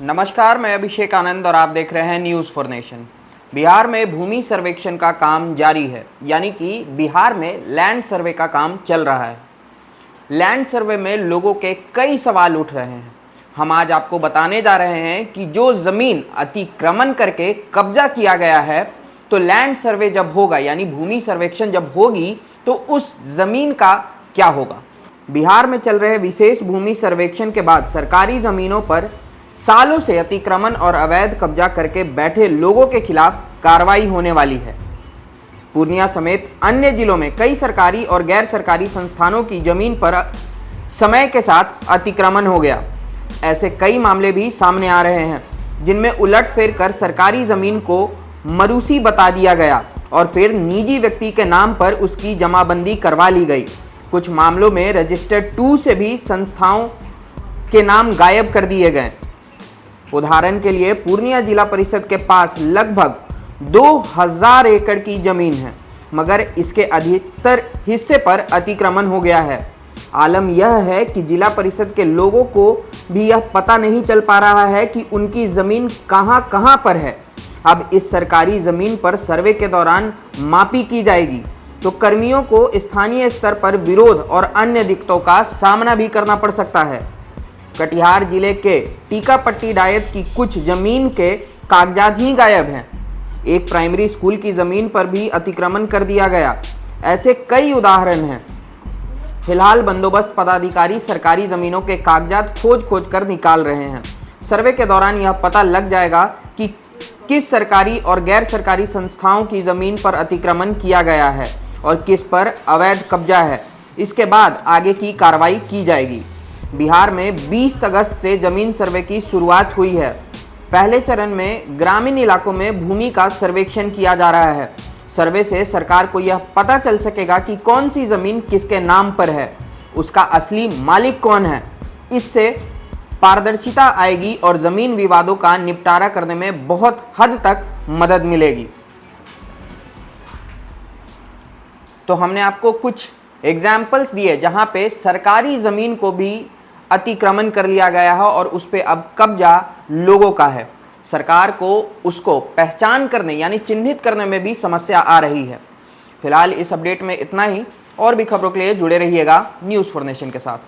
नमस्कार, मैं अभिषेक आनंद और आप देख रहे हैं न्यूज़ फॉर नेशन। बिहार में भूमि सर्वेक्षण का काम जारी है, यानी कि बिहार में लैंड सर्वे का काम चल रहा है। लैंड सर्वे में लोगों के कई सवाल उठ रहे हैं। हम आज आपको बताने जा रहे हैं कि जो ज़मीन अतिक्रमण करके कब्जा किया गया है, तो लैंड सर्वे जब होगा यानी भूमि सर्वेक्षण जब होगी तो उस ज़मीन का क्या होगा। बिहार में चल रहे विशेष भूमि सर्वेक्षण के बाद सरकारी ज़मीनों पर सालों से अतिक्रमण और अवैध कब्जा करके बैठे लोगों के खिलाफ कार्रवाई होने वाली है। पूर्णिया समेत अन्य जिलों में कई सरकारी और गैर सरकारी संस्थानों की जमीन पर समय के साथ अतिक्रमण हो गया। ऐसे कई मामले भी सामने आ रहे हैं, जिनमें उलटफेर कर सरकारी जमीन को मरूसी बता दिया गया और फिर निजी व्यक्ति के नाम पर उसकी जमाबंदी करवा ली गई। कुछ मामलों में रजिस्टर्ड 2 से भी संस्थाओं के नाम गायब कर दिए गए। उदाहरण के लिए पूर्णिया जिला परिषद के पास लगभग 2000 एकड़ की जमीन है, मगर इसके अधिकतर हिस्से पर अतिक्रमण हो गया है। आलम यह है कि जिला परिषद के लोगों को भी यह पता नहीं चल पा रहा है कि उनकी जमीन कहां पर है। अब इस सरकारी जमीन पर सर्वे के दौरान मापी की जाएगी तो कर्मियों को स्थानीय स्तर पर विरोध और अन्य दिक्कतों का सामना भी करना पड़ सकता है। कटिहार जिले के टीकापट्टी डायत की कुछ जमीन के कागजात ही गायब हैं। एक प्राइमरी स्कूल की जमीन पर भी अतिक्रमण कर दिया गया। ऐसे कई उदाहरण हैं। फिलहाल बंदोबस्त पदाधिकारी सरकारी जमीनों के कागजात खोज कर निकाल रहे हैं। सर्वे के दौरान यह पता लग जाएगा कि किस सरकारी और गैर सरकारी संस्थाओं की जमीन पर अतिक्रमण किया गया है और किस पर अवैध कब्जा है। इसके बाद आगे की कार्रवाई की जाएगी। बिहार में 20 अगस्त से जमीन सर्वे की शुरुआत हुई है। पहले चरण में ग्रामीण इलाकों में भूमि का सर्वेक्षण किया जा रहा है। सर्वे से सरकार को यह पता चल सकेगा कि कौन सी जमीन किसके नाम पर है, उसका असली मालिक कौन है। इससे पारदर्शिता आएगी और जमीन विवादों का निपटारा करने में बहुत हद तक मदद मिलेगी। तो हमने आपको कुछ एग्जाम्पल्स दिए जहां पे सरकारी जमीन को भी अतिक्रमण कर लिया गया है और उस पे अब कब्जा लोगों का है। सरकार को उसको पहचान करने यानी चिन्हित करने में भी समस्या आ रही है। फिलहाल इस अपडेट में इतना ही। और भी खबरों के लिए जुड़े रहिएगा न्यूज़ फॉर नेशन के साथ।